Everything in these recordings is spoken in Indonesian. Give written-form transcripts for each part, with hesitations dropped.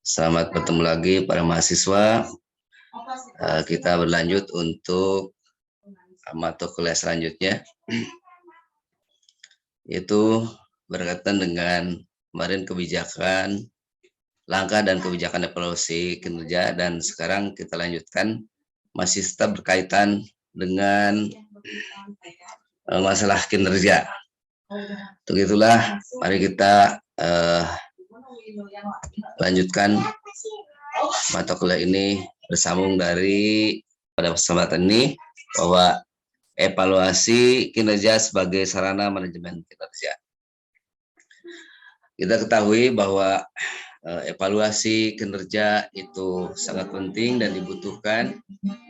Selamat bertemu lagi para mahasiswa. Kita berlanjut untuk mata kuliah selanjutnya, yaitu berkaitan dengan kemarin kebijakan, langkah dan kebijakan evaluasi kinerja, dan sekarang kita lanjutkan masih tetap berkaitan dengan masalah kinerja. Untuk itulah, mari kita lanjutkan mata kuliah ini bersambung dari pada kesempatan ini bahwa evaluasi kinerja sebagai sarana manajemen kinerja. Kita ketahui bahwa evaluasi kinerja itu sangat penting dan dibutuhkan,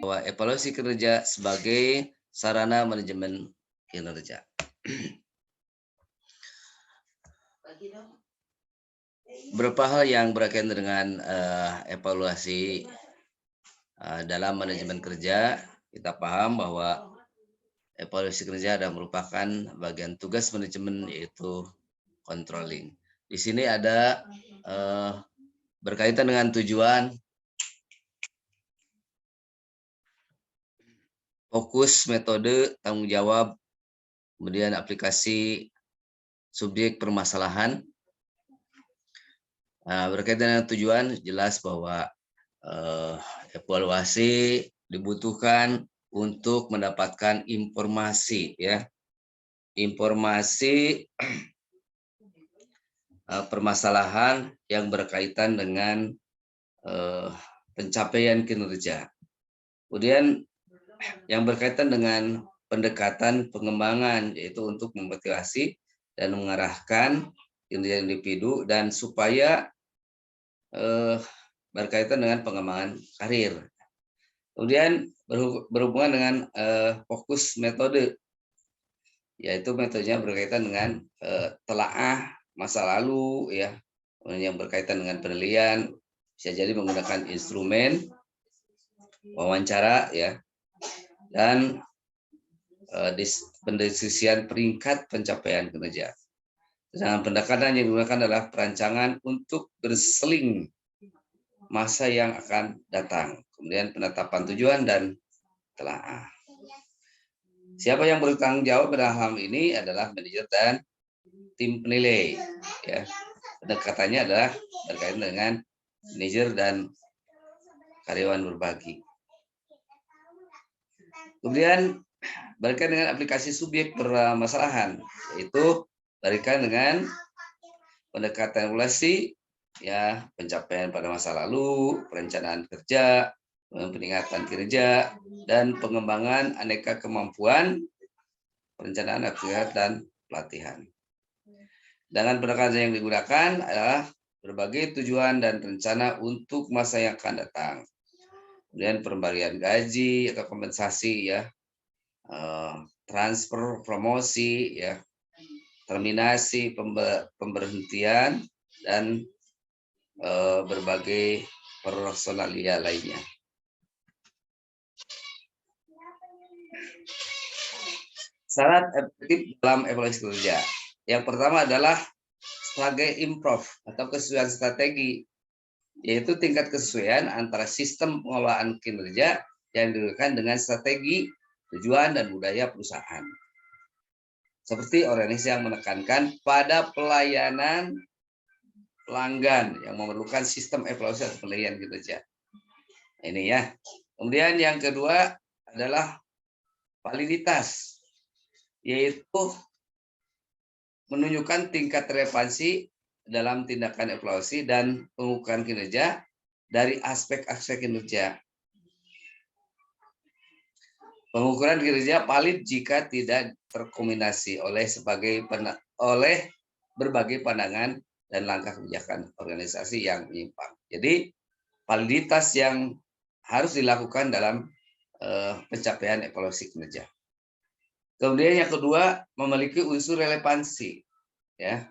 bahwa evaluasi kinerja sebagai sarana manajemen kinerja. Beberapa hal yang berkaitan dengan evaluasi dalam manajemen kerja, kita paham bahwa evaluasi kerja adalah merupakan bagian tugas manajemen, yaitu controlling. Di sini ada berkaitan dengan tujuan, fokus, metode, tanggung jawab, kemudian aplikasi, subjek permasalahan. Berkaitan dengan tujuan, jelas bahwa evaluasi dibutuhkan untuk mendapatkan informasi, ya, informasi permasalahan yang berkaitan dengan pencapaian kinerja. Kemudian yang berkaitan dengan pendekatan pengembangan, yaitu untuk memotivasi dan mengarahkan kinerja individu dan supaya berkaitan dengan pengembangan karir. Kemudian berhubungan dengan fokus metode, yaitu metodenya berkaitan dengan telaah masa lalu, ya, yang berkaitan dengan penilaian, bisa jadi menggunakan instrumen wawancara, ya, dan pendeskripsian peringkat pencapaian kinerja. Sedangkan pendekatan yang digunakan adalah perancangan untuk berseling masa yang akan datang, kemudian penetapan tujuan dan telaah. Siapa yang bertanggung jawab dalam hal ini adalah manajer dan tim penilai, ya. Pendekatannya adalah berkaitan dengan manajer dan karyawan berbagi. Kemudian berkaitan dengan aplikasi subjek permasalahan, yaitu berkaitan dengan pendekatan evaluasi, ya, pencapaian pada masa lalu, perencanaan kerja, peningkatan kinerja, dan pengembangan aneka kemampuan, perencanaan aktivitas dan pelatihan. Dengan pendekatan yang digunakan adalah berbagai tujuan dan rencana untuk masa yang akan datang. Kemudian pemberian gaji atau kompensasi, ya, transfer, promosi, ya, terminasi, pemberhentian, dan berbagai personalia lainnya. Syarat efektif dalam evaluasi kerja. Yang pertama adalah sebagai improve atau kesesuaian strategi, yaitu tingkat kesesuaian antara sistem pengelolaan kinerja yang dilakukan dengan strategi, tujuan, dan budaya perusahaan. Seperti organisasi yang menekankan pada pelayanan pelanggan yang memerlukan sistem evaluasi atau penilaian kinerja. Ini, ya. Kemudian yang kedua adalah validitas, yaitu menunjukkan tingkat relevansi dalam tindakan evaluasi dan pengukuran kinerja dari aspek-aspek kinerja. Pengukuran kinerja valid jika tidak terkombinasi oleh berbagai pandangan dan langkah kebijakan organisasi yang menyimpang. Jadi validitas yang harus dilakukan dalam pencapaian evaluasi kinerja. Kemudian yang kedua, memiliki unsur relevansi, ya,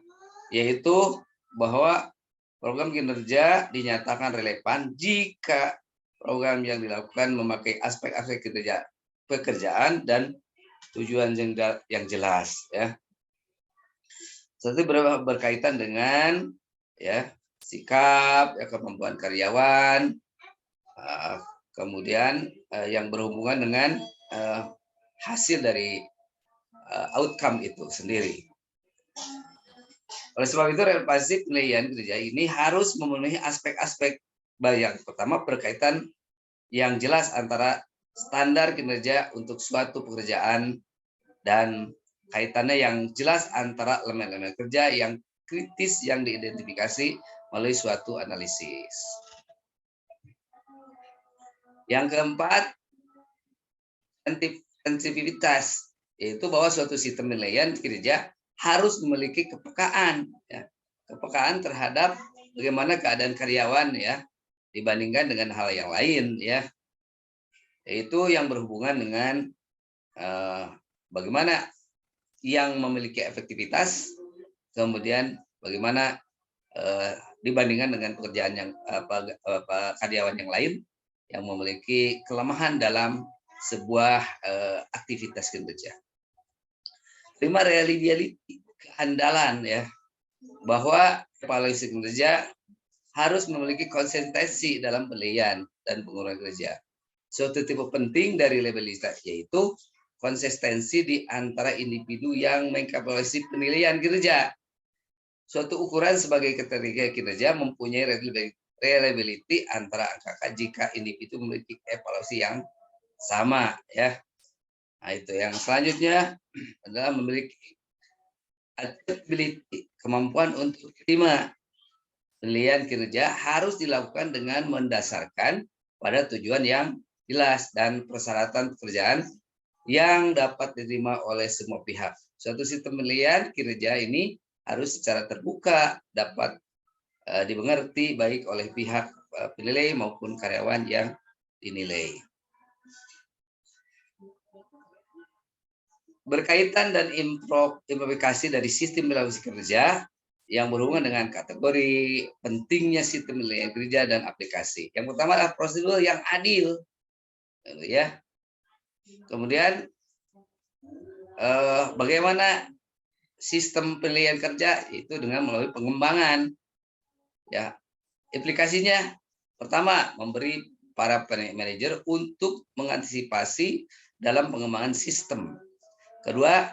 yaitu bahwa program kinerja dinyatakan relevan jika program yang dilakukan memakai aspek-aspek kinerja pekerjaan dan tujuan yang jelas, ya. Seperti berkaitan dengan, ya, sikap, ya, kemampuan karyawan, kemudian yang berhubungan dengan hasil dari outcome itu sendiri. Oleh sebab itu, relevansi penilaian kinerja ini harus memenuhi aspek-aspek yang pertama berkaitan yang jelas antara standar kinerja untuk suatu pekerjaan dan kaitannya yang jelas antara elemen-elemen kerja yang kritis yang diidentifikasi melalui suatu analisis. Yang keempat, sensitivitas, yaitu bahwa suatu sistem penilaian kinerja harus memiliki kepekaan, ya, kepekaan terhadap bagaimana keadaan karyawan, ya, dibandingkan dengan hal yang lain, ya, yaitu yang berhubungan dengan bagaimana yang memiliki efektivitas, kemudian bagaimana dibandingkan dengan pekerjaan yang karyawan yang lain yang memiliki kelemahan dalam sebuah aktivitas kinerja. 5, reliability, keandalan, ya, bahwa evaluasi kinerja harus memiliki konsistensi dalam penilaian dan pengurangan kerja. Suatu tipe penting dari reliabilitas yaitu konsistensi di antara individu yang mengevaluasi penilaian kinerja. Suatu ukuran sebagai kriteria kinerja mempunyai reliability antara angka jika individu memiliki evaluasi yang sama, ya. Nah, itu yang selanjutnya adalah memiliki adaptability, kemampuan untuk terima. Penilaian kinerja harus dilakukan dengan mendasarkan pada tujuan yang jelas dan persyaratan pekerjaan yang dapat diterima oleh semua pihak. Suatu sistem penilaian kinerja ini harus secara terbuka dapat dimengerti baik oleh pihak penilai maupun karyawan yang dinilai. Berkaitan dan implementasi dari sistem evaluasi kerja yang berhubungan dengan kategori pentingnya sistem penilaian kerja dan aplikasi. Yang pertama adalah prosedur yang adil, ya. Kemudian bagaimana sistem penilaian kerja itu dengan melalui pengembangan, ya. Aplikasinya pertama memberi para manajer untuk mengantisipasi dalam pengembangan sistem. Kedua,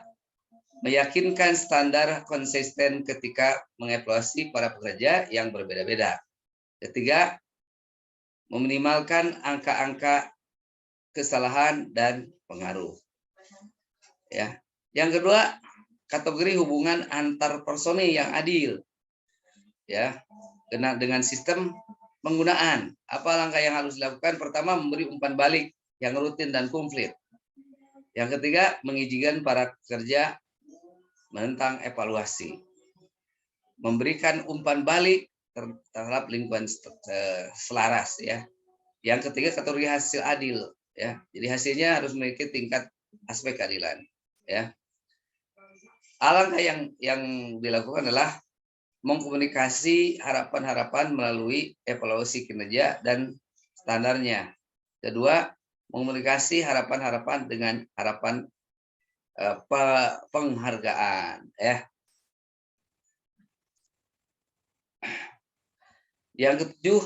meyakinkan standar konsisten ketika mengevaluasi para pekerja yang berbeda-beda. Ketiga, meminimalkan angka-angka kesalahan dan pengaruh. Ya. Yang kedua, kategori hubungan antar personil yang adil. Ya. Dengan sistem penggunaan. Apa langkah yang harus dilakukan? Pertama, memberi umpan balik yang rutin dan komplit. Yang ketiga, mengizinkan para pekerja menentang evaluasi. Memberikan umpan balik terhadap lingkungan selaras, ya. Yang ketiga, kategori hasil adil, ya. Jadi hasilnya harus memiliki tingkat aspek keadilan, ya. Alangkah yang dilakukan adalah mengkomunikasi harapan-harapan melalui evaluasi kinerja dan standarnya. Kedua, mengkomunikasi harapan-harapan dengan harapan penghargaan, ya. Yang ketujuh,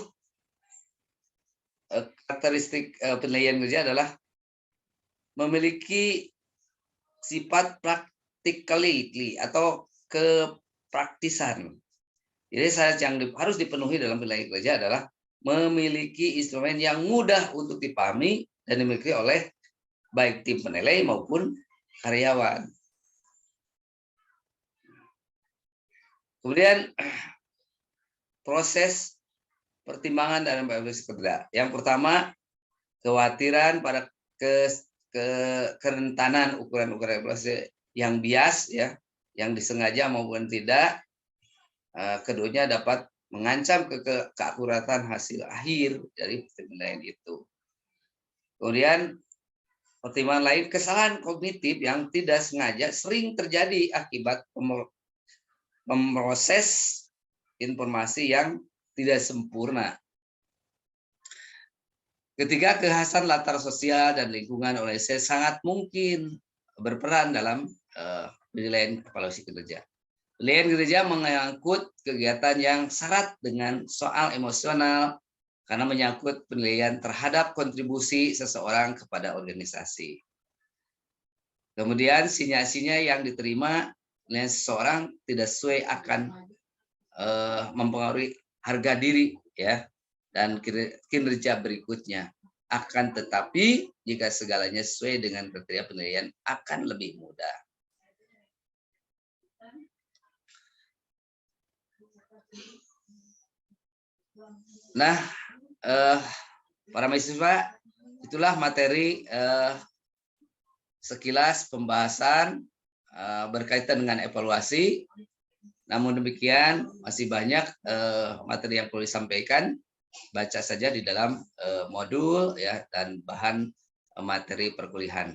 karakteristik penilaian kerja adalah memiliki sifat practicality atau kepraktisan. Jadi syarat yang harus dipenuhi dalam penilaian kerja adalah memiliki instrumen yang mudah untuk dipahami dan dimiliki oleh baik tim penilai maupun karyawan. Kemudian proses pertimbangan dalam evaluasi kerja. Yang pertama, kekhawatiran pada kerentanan ukuran-ukuran evaluasi yang bias, ya, yang disengaja maupun tidak. Keduanya dapat mengancam keakuratan hasil akhir dari penilaian itu. Kemudian pertimbangan lain, kesalahan kognitif yang tidak sengaja sering terjadi akibat memproses informasi yang tidak sempurna. Ketiga, kekhasan latar sosial dan lingkungan organisasi sangat mungkin berperan dalam penilaian evaluasi kinerja. Penilaian kinerja mengangkut kegiatan yang syarat dengan soal emosional karena menyangkut penilaian terhadap kontribusi seseorang kepada organisasi. Kemudian sinyal-sinyal yang diterima oleh seseorang tidak sesuai akan mempengaruhi harga diri ya dan kinerja berikutnya. Akan tetapi jika segalanya sesuai dengan kriteria penilaian akan lebih mudah. Nah, para mahasiswa, itulah materi sekilas pembahasan berkaitan dengan evaluasi. Namun demikian masih banyak materi yang perlu disampaikan. Baca saja di dalam modul ya dan bahan materi perkuliahan.